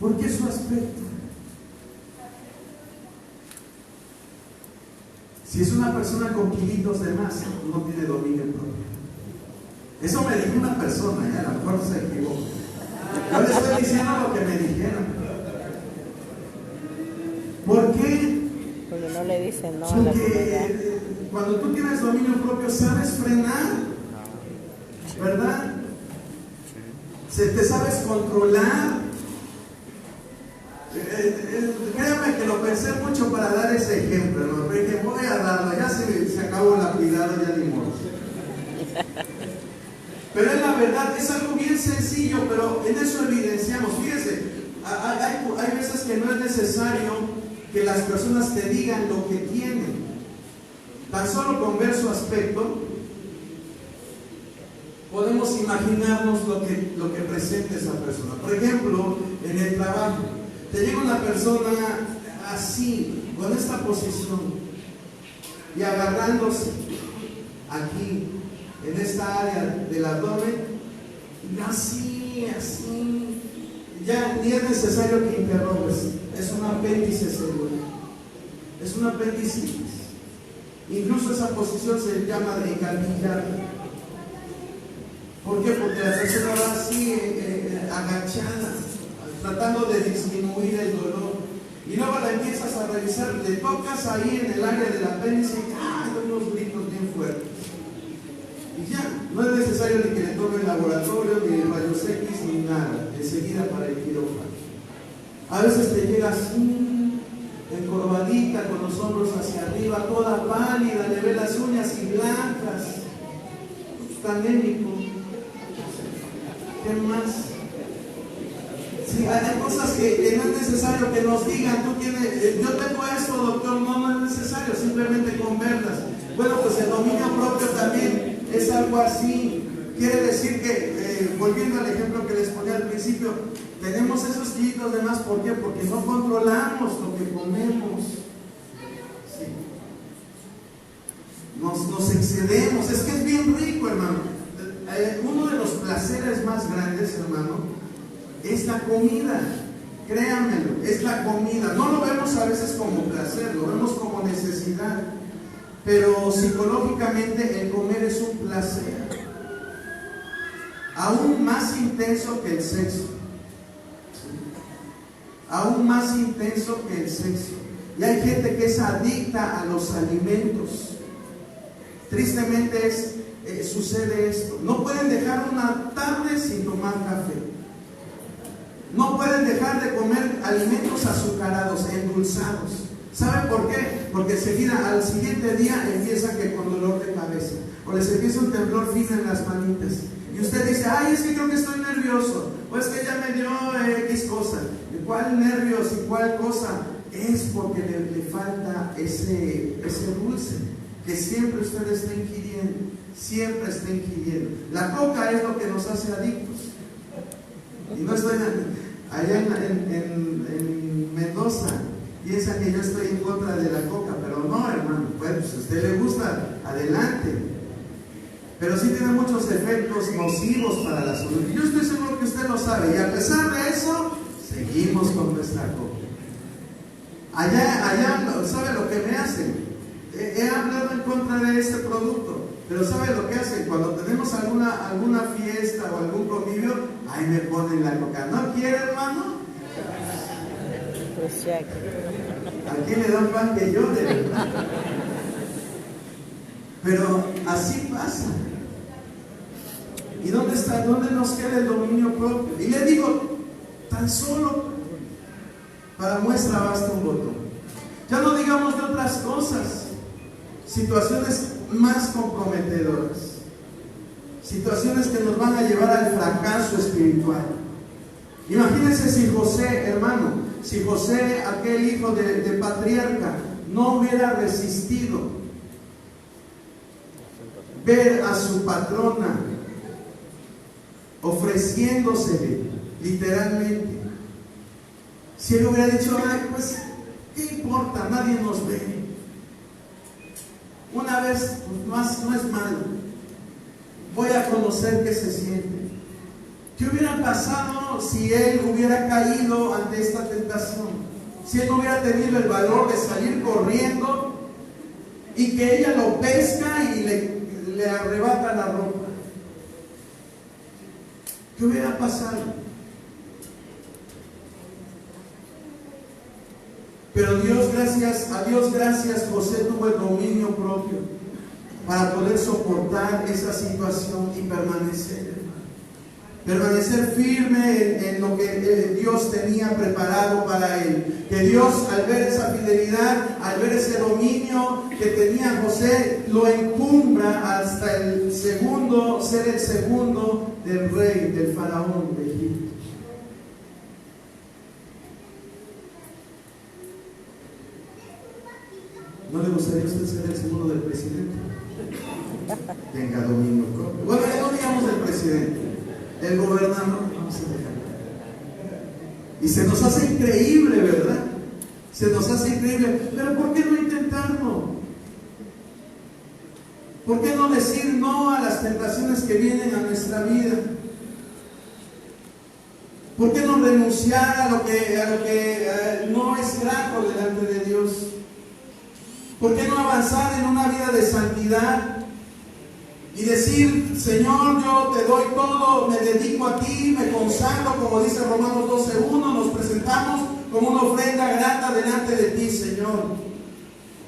¿Por qué su aspecto? Si es una persona con kilitos de más, no tiene dominio propio. Eso me dijo una persona, a lo mejor se equivocó. Yo le estoy diciendo lo que me dijeron. ¿Por qué? Porque no le dicen no a la comida. Porque cuando tú tienes dominio propio sabes frenar, ¿verdad? Te sabes controlar. Créame que lo pensé mucho para dar ese ejemplo, ¿no? Porque voy a darlo, ya se acabó la cuidado, ya ni modo. Pero es la verdad, es algo bien sencillo, pero en eso evidenciamos. Fíjese, hay veces que no es necesario que las personas te digan lo que tienen. Tan solo con ver su aspecto, podemos imaginarnos lo que presenta esa persona. Por ejemplo, en el trabajo, te llega una persona así, con esta posición, y agarrándose aquí, en esta área del abdomen, y así, ya ni es necesario que interrogues, es un apéndice seguro, es un apendicitis. Incluso esa posición se llama de encalvillar. ¿Por qué? Porque la persona va así, agachada, tratando de disminuir el dolor. Y luego la empiezas a revisar, le tocas ahí en el área del apéndice y hay unos gritos bien fuertes. Y ya, no es necesario ni que le tome el laboratorio, ni rayos X, ni nada. Enseguida para el quirófano. A veces te llega así, encorvadita anémico. ¿Qué más? Sí, hay cosas que no es necesario que nos digan, tú tienes, yo tengo esto, doctor, no es necesario, simplemente con verlas. Bueno, pues el dominio propio también es algo así. Quiere decir que, volviendo al ejemplo que les ponía al principio, tenemos esos kilitos de más, ¿por qué? Porque no controlamos lo que comemos. Sí. Nos excedemos, es que es bien rico, hermano. Uno de los placeres más grandes, hermano, es la comida. Créanmelo, es la comida. No lo vemos a veces como placer, lo vemos como necesidad. Pero psicológicamente el comer es un placer. Aún más intenso que el sexo. Aún más intenso que el sexo. Y hay gente que es adicta a los alimentos. Tristemente sucede esto. No pueden dejar una tarde sin tomar café. No pueden dejar de comer alimentos azucarados, endulzados. ¿Saben por qué? Porque enseguida, al siguiente día, empieza que con dolor de cabeza. O les empieza un temblor fino en las manitas. Y usted dice, ay, es que creo que estoy nervioso. O es que ya me dio X cosa. ¿Cuál nervios y cuál cosa? Es porque le falta ese dulce que siempre usted está ingiriendo. Siempre está ingiriendo. La coca es lo que nos hace adictos. Y no estoy allá en Mendoza. Piensa que yo estoy en contra de la coca, pero no, hermano. Pues si a usted le gusta, adelante. Pero sí tiene muchos efectos nocivos para la salud. Y yo estoy seguro que usted lo sabe. Y a pesar de eso, seguimos con nuestra coca. Allá, ¿sabe lo que me hacen? He hablado en contra de este producto. Pero ¿sabe lo que hacen? Cuando tenemos alguna fiesta o algún convivio, ahí me ponen la coca. ¿No quiere, hermano? Pues ya. ¿A quién le dan pan que llore? Pero así pasa. ¿Y dónde está? ¿Dónde nos queda el dominio propio? Y le digo, tan solo para muestra basta un botón. Ya no digamos de otras cosas. Situaciones más comprometedoras. Situaciones que nos van a llevar al fracaso espiritual. Imagínense si José, hermano, si José, aquel hijo de patriarca, no hubiera resistido ver a su patrona ofreciéndosele literalmente. Si él hubiera dicho, ay, pues, ¿qué importa? Nadie nos ve. Una vez, pues, no es malo. Voy a conocer qué se siente. ¿Qué hubiera pasado si él hubiera caído ante esta tentación? Si él no hubiera tenido el valor de salir corriendo y que ella lo pesca y le arrebata la ropa. ¿Qué hubiera pasado? Pero a Dios gracias, José tuvo el dominio propio para poder soportar esa situación y permanecer firme en lo que Dios tenía preparado para él. Que Dios, al ver esa fidelidad, al ver ese dominio que tenía José, lo encumbra hasta ser el segundo del rey, del faraón de Egipto. ¿No le gustaría a usted ser el segundo del presidente? Tenga dominio propio. Bueno, ya no digamos del presidente, el gobernador, vamos a dejar. Y se nos hace increíble, ¿verdad? Se nos hace increíble. Pero ¿por qué no intentarlo? ¿Por qué no decir no a las tentaciones que vienen a nuestra vida? ¿Por qué no renunciar a lo que no es grato delante de Dios? ¿Por qué no avanzar en una vida de santidad? Y decir, Señor, yo te doy todo, me dedico a ti, me consagro, como dice Romanos 12:1, nos presentamos como una ofrenda grata delante de ti, Señor.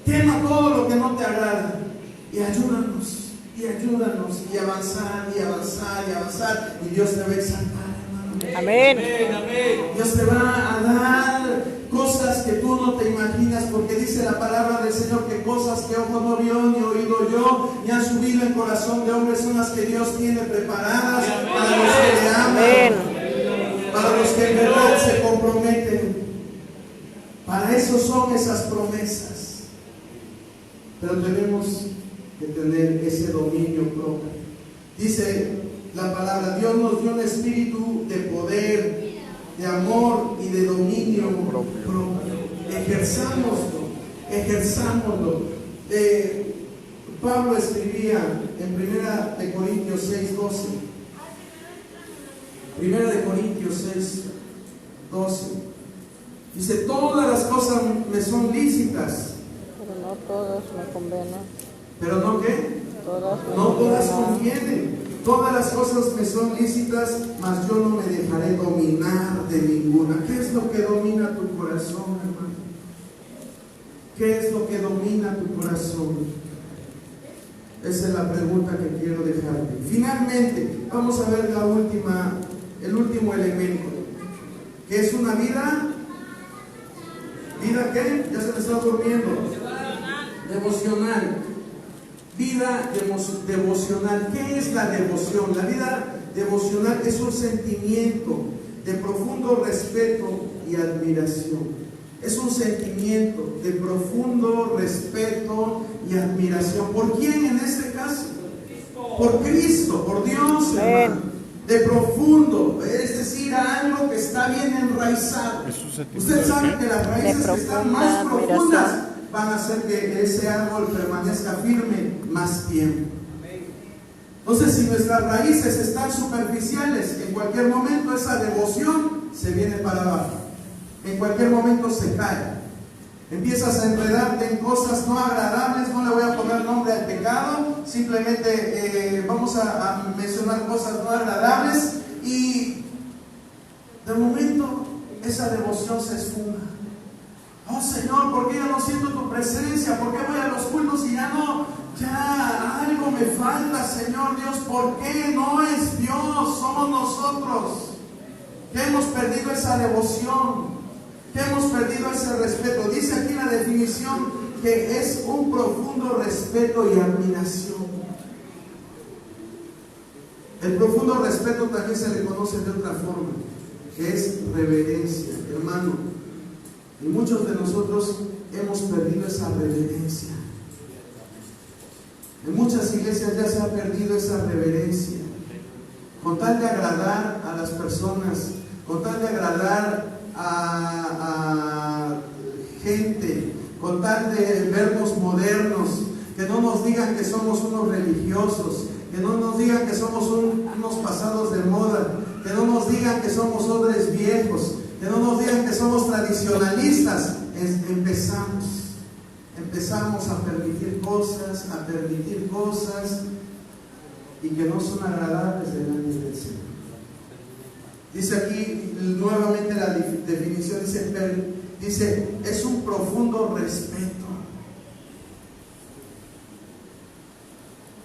Quema todo lo que no te agrada y ayúdanos, y avanzar, y avanzar, y avanzar, y Dios te va a exaltar, hermano. Amén. Amén. Dios te va a dar cosas que tú no te imaginas, porque dice la palabra del Señor que cosas que ojo no vio, ni oído yo, ni han subido en corazón de hombre, son las que Dios tiene preparadas para los que le aman, para los que en verdad se comprometen. Para eso son esas promesas. Pero tenemos que tener ese dominio propio. Dice la palabra, Dios nos dio un espíritu de poder, de amor y de dominio propio. Ejerzámoslo. Pablo escribía en 1 de Corintios 6:12. 1 de Corintios 6:12. Dice, todas las cosas me son lícitas. Pero no todas me convienen. ¿Pero no qué? No todas convienen. Todas las cosas me son lícitas, mas yo no me dejaré dominar de ninguna. ¿Qué es lo que domina tu corazón, hermano? ¿Qué es lo que domina tu corazón? Esa es la pregunta que quiero dejarte. Finalmente, vamos a ver el último elemento, que es una vida. ¿Vida qué? Ya se me está durmiendo. Devocional. Vida devocional. ¿Qué es la devoción? La vida devocional es un sentimiento de profundo respeto y admiración. Es un sentimiento de profundo respeto y admiración. ¿Por quién en este caso? Por Cristo, por Dios, hermano. De profundo, es decir, algo que está bien enraizado. Usted sabe que las raíces que están más profundas van a hacer que ese árbol permanezca firme más tiempo. Entonces, si nuestras raíces están superficiales, en cualquier momento esa devoción se viene para abajo. En cualquier momento se cae. Empiezas a enredarte en cosas no agradables. No le voy a poner nombre al pecado, simplemente vamos a mencionar cosas no agradables, y de momento esa devoción se esfuma. Oh Señor, ¿por qué ya no siento tu presencia? ¿Por qué voy a los cultos y ya algo me falta, Señor Dios? ¿Por qué? No es Dios, somos nosotros que hemos perdido esa devoción, que hemos perdido ese respeto. Dice aquí la definición que es un profundo respeto y admiración. El profundo respeto también se le conoce de otra forma, que es reverencia, hermano. Y muchos de nosotros hemos perdido esa reverencia. En muchas iglesias ya se ha perdido esa reverencia. Con tal de agradar a las personas, con tal de agradar a gente, con tal de vernos modernos, que no nos digan que somos unos religiosos, que no nos digan que somos unos pasados de moda, que no nos digan que somos odres viejos, que no nos digan que somos tradicionalistas. Empezamos a permitir cosas y que no son agradables delante del Señor. Dice aquí nuevamente la definición, dice es un profundo respeto.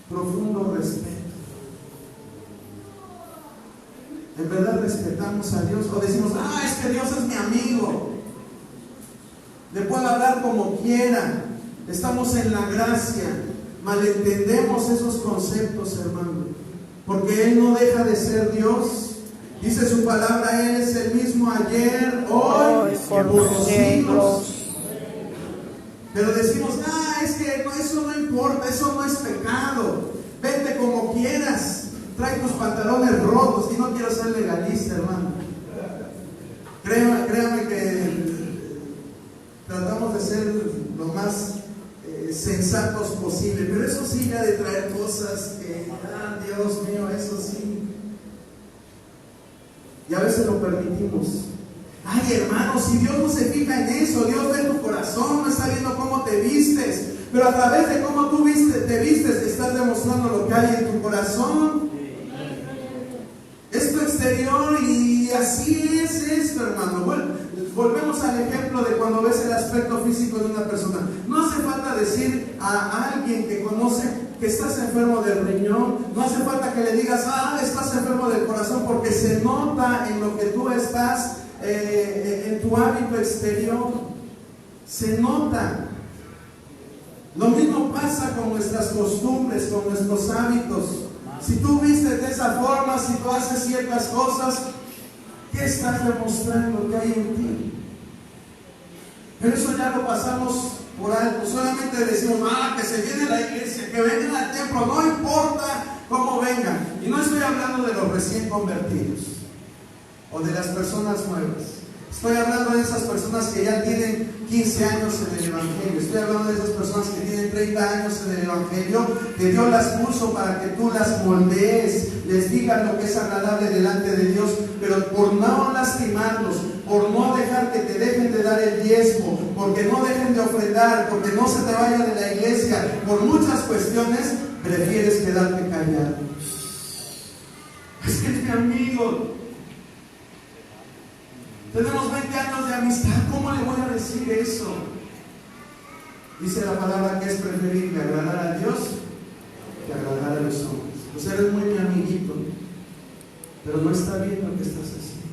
Profundo respeto. ¿En verdad respetamos a Dios? O decimos, es que Dios es mi amigo, le puedo hablar como quiera, estamos en la gracia. Malentendemos esos conceptos, hermano, porque Él no deja de ser Dios. Dice su palabra, Él es el mismo ayer, hoy, por los siglos. Pero decimos, es que eso no importa, eso no es pecado, vete como quieras, trae tus pantalones rotos. Y no quiero ser legalista, hermano. Créame que tratamos de ser lo más sensatos posible, pero eso sí, ya de traer cosas que, Dios mío, eso sí. Y a veces lo permitimos. Hermano, si Dios no se fija en eso, Dios ve tu corazón, no está viendo cómo te vistes, pero a través de cómo tú te vistes, estás demostrando lo que hay en tu corazón. Es tu exterior, y así es esto, hermano. Volvemos al ejemplo de cuando ves el aspecto físico de una persona. No hace falta decir a alguien que conoce que estás enfermo del riñón, no hace falta que le digas, estás enfermo del corazón, porque se nota en lo que tú estás en tu hábito exterior, se nota. Lo mismo pasa con nuestras costumbres, con nuestros hábitos. Si tú vistes de esa forma, si tú haces ciertas cosas, ¿qué estás demostrando que hay en ti? Pero eso ya lo pasamos por alto. Solamente decimos, que se viene a la iglesia, que vengan al templo, no importa cómo vengan. Y no estoy hablando de los recién convertidos o de las personas nuevas. Estoy hablando de esas personas que ya tienen 15 años en el Evangelio. Estoy hablando de esas personas que tienen 30 años en el Evangelio, que Dios las puso para que tú las moldees, les digas lo que es agradable delante de Dios, pero por no lastimarlos, por no dejar que te dejen de dar el diezmo, porque no dejen de ofrendar, porque no se te vaya de la iglesia, por muchas cuestiones, prefieres quedarte callado. Es que es mi amigo. Tenemos 20 años de amistad, ¿cómo le voy a decir eso? Dice la palabra que es preferible agradar a Dios que agradar a los hombres. Pues eres muy mi amiguito, pero no está bien lo que estás haciendo.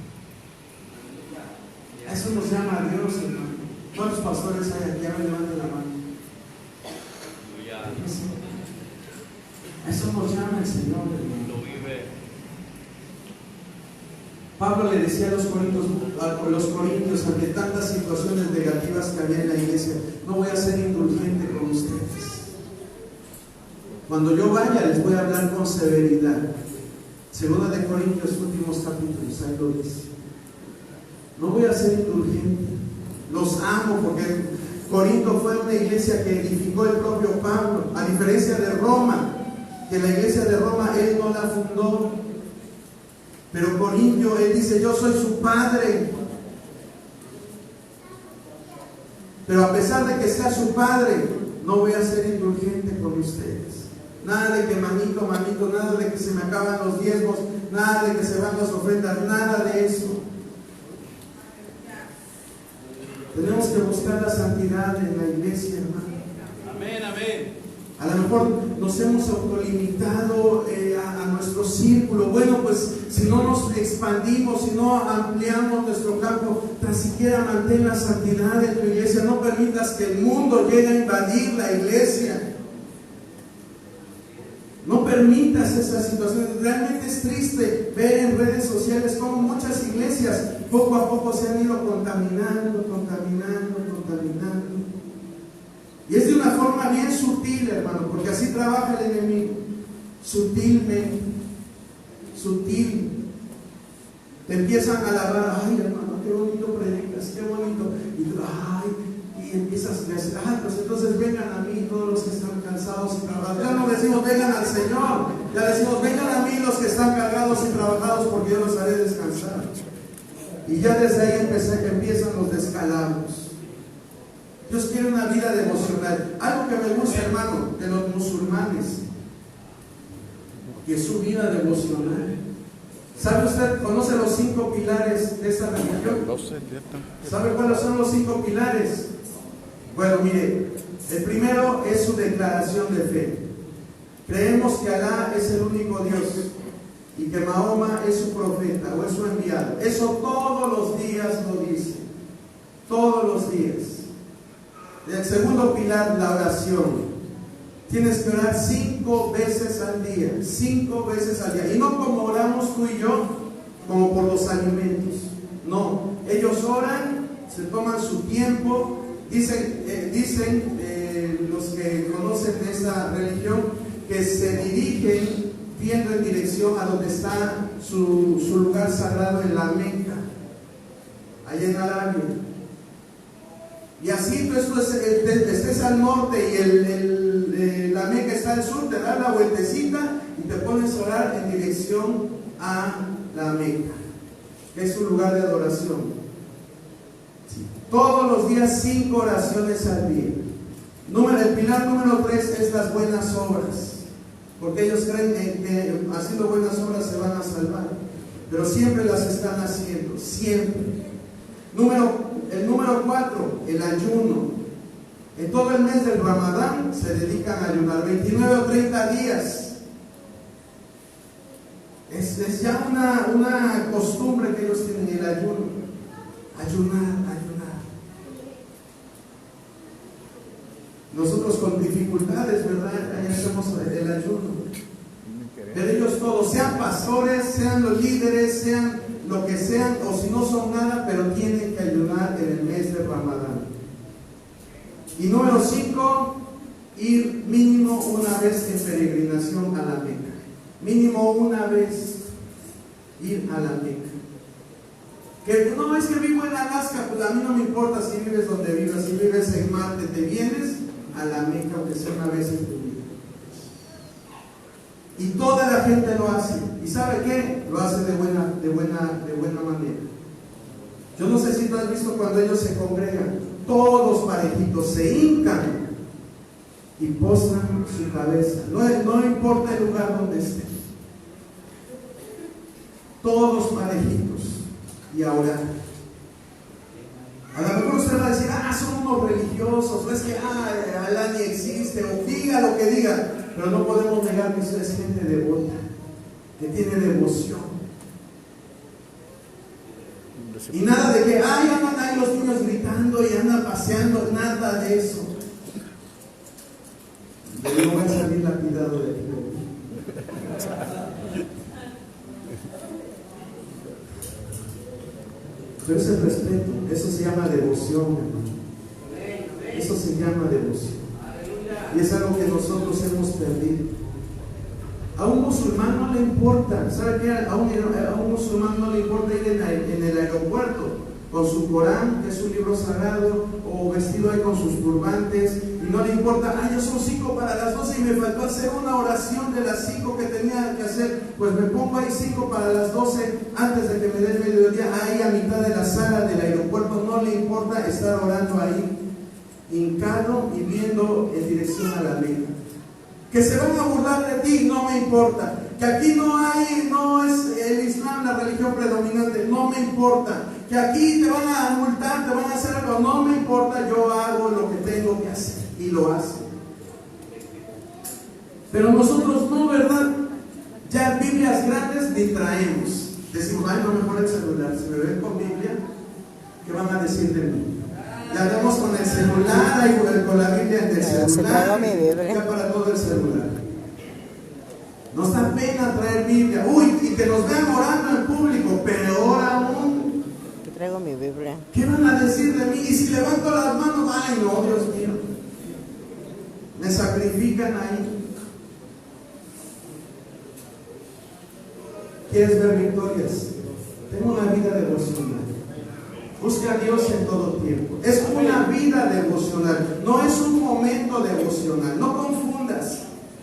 Eso nos llama a Dios, hermano. ¿Cuántos pastores hay aquí? A ver, levanten la mano. Eso nos llama el Señor, hermano. Pablo le decía a los corintios, ante tantas situaciones negativas que había en la iglesia, no voy a ser indulgente con ustedes. Cuando yo vaya les voy a hablar con severidad. Segunda de Corintios, últimos capítulos, ahí lo dice. No voy a ser indulgente. Los amo porque Corinto fue una iglesia que edificó el propio Pablo, a diferencia de Roma, que la iglesia de Roma él no la fundó. Pero Corintio, él dice, yo soy su padre. Pero a pesar de que sea su padre, no voy a ser indulgente con ustedes. Nada de que manito, nada de que se me acaban los diezmos, nada de que se van las ofrendas, nada de eso. Tenemos que buscar la santidad en la iglesia, hermano. Amén, amén. A lo mejor nos hemos autolimitado a nuestro círculo. Bueno, pues si no nos expandimos, si no ampliamos nuestro campo, tan siquiera mantén la santidad en tu iglesia. No permitas que el mundo llegue a invadir la iglesia. No permitas esa situación. Realmente es triste ver en redes sociales cómo muchas iglesias poco a poco se han ido contaminando. Y es de una forma bien sutil, hermano, porque así trabaja el enemigo. Sutilmente. Sutil. Te empiezan a alabar. Ay, hermano, qué bonito predicas, qué bonito. Y tú, y empiezas a decir, pues entonces vengan a mí todos los que están cansados y trabajados. Ya no decimos vengan al Señor, ya decimos vengan a mí los que están cargados y trabajados, porque yo los haré descansar. Y ya desde ahí empiezan los descalabros. Dios quiere una vida devocional. Algo que me gusta, hermano, de los musulmanes, que es su vida devocional. ¿Sabe usted, conoce los 5 pilares de esta religión? ¿Sabe cuáles son los 5 pilares? Bueno, mire, el primero es su declaración de fe. Creemos que Alá es el único Dios y que Mahoma es su profeta o es su enviado. Eso todos los días lo dice. Todos los días. El segundo pilar, la oración. Tienes que orar 5 veces al día. 5 veces al día. Y no como oramos tú y yo, como por los alimentos. No, ellos oran, se toman su tiempo. Dicen los que conocen de esta religión que se dirigen viendo en dirección a donde está su lugar sagrado en la Meca, allá en Arabia. Y así tú estés al norte y la Meca está al sur, te das la vueltecita y te pones a orar en dirección a la Meca, que es un lugar de adoración. Sí. Todos los días 5 oraciones al día. El pilar número 3 es las buenas obras, porque ellos creen que haciendo buenas obras se van a salvar, pero siempre las están haciendo, siempre. El número 4, el ayuno. En todo el mes del Ramadán se dedican a ayunar 29 o 30 días. Es ya una costumbre que ellos tienen, el ayuno. Ayunar. Nosotros con dificultades, ¿verdad? Ahí hacemos el ayuno. Pero ellos todos, sean pastores, sean los líderes, sean lo que sean, o si no son nada, pero tienen que ayunar en el mes de Ramadán. Y número 5, ir mínimo una vez en peregrinación a la Meca. Mínimo una vez ir a la Meca. Que no es que vivo en Alaska, pues a mí no me importa si vives donde vivas. Si vives en Marte, te vienes a la Meca, aunque sea una vez en tu vida. Y toda la gente lo hace. ¿Y sabe qué? Lo hace de buena manera. Yo no sé si tú has visto cuando ellos se congregan, todos parejitos se hincan y postran su cabeza. No importa el lugar donde estén. Todos parejitos y a orar. A lo mejor usted va a decir, son unos religiosos, o es que Alá ni existe, o diga lo que diga, pero no podemos negar que eso es gente devota, que tiene devoción. Y nada de que, andan ahí los niños gritando y andan paseando, nada de eso. Pero yo voy a salir lapidado de aquí. Pero ese respeto, eso se llama devoción, hermano. Eso se llama devoción. Y es algo que nosotros hemos perdido. A un musulmán no le importa, ¿sabe qué? A un musulmán no le importa ir en el aeropuerto con su Corán, que es un libro sagrado, o vestido ahí con sus turbantes, y no le importa, ya son 5 para las 12 y me faltó hacer una oración de las 5 que tenía que hacer, pues me pongo ahí 5 para las 12 antes de que me dé el mediodía, ahí a mitad de la sala del aeropuerto. No le importa estar orando ahí, hincado y viendo en dirección a la Meca. Que se van a burlar de ti, no me importa. Que aquí no es el Islam la religión predominante, no me importa. Que aquí te van a multar, te van a hacer algo, no me importa, yo hago lo que tengo que hacer. Y lo hacen. Pero nosotros no, ¿verdad? Ya Biblias grandes ni traemos. Decimos, no, mejor el celular. Si me ven con Biblia, ¿qué van a decir de mí? Ya andamos con el celular y con la Biblia en el celular, ya para todo el celular. Nos da pena traer Biblia. Y que nos vean orando en público, peor aún. Aquí traigo mi Biblia. ¿Qué van a decir de mí? Y si levanto las manos, no, Dios mío. Me sacrifican ahí. ¿Quieres ver victorias? Tengo una vida devocional. Busca a Dios en todo tiempo. Es una vida devocional, no es un momento devocional. No confundas,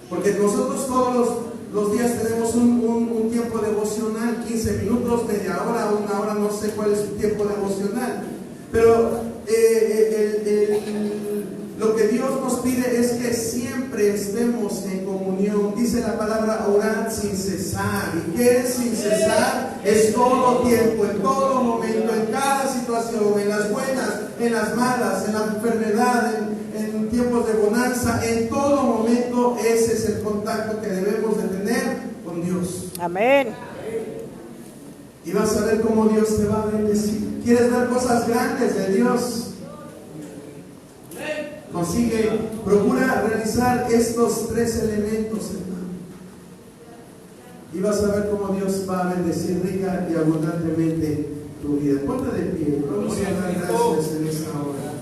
porque nosotros todos los días tenemos un tiempo devocional, 15 minutos, media hora, una hora, no sé cuál es su tiempo devocional. Pero lo que Dios nos pide es que siempre estemos en comunión. Dice la palabra orar sin cesar. ¿Y qué es sin cesar? Es todo tiempo, en todo momento, en cada situación, en las buenas, en las malas, en la enfermedad, en tiempos de bonanza, en todo momento. Ese es el contacto que debemos de tener con Dios. Amén. Y vas a ver cómo Dios te va a bendecir. ¿Quieres ver cosas grandes de Dios? Procura realizar estos 3 elementos, hermano. Y vas a ver cómo Dios va a bendecir rica y abundantemente tu vida. Ponte de pie. Vamos a dar gracias en esta hora.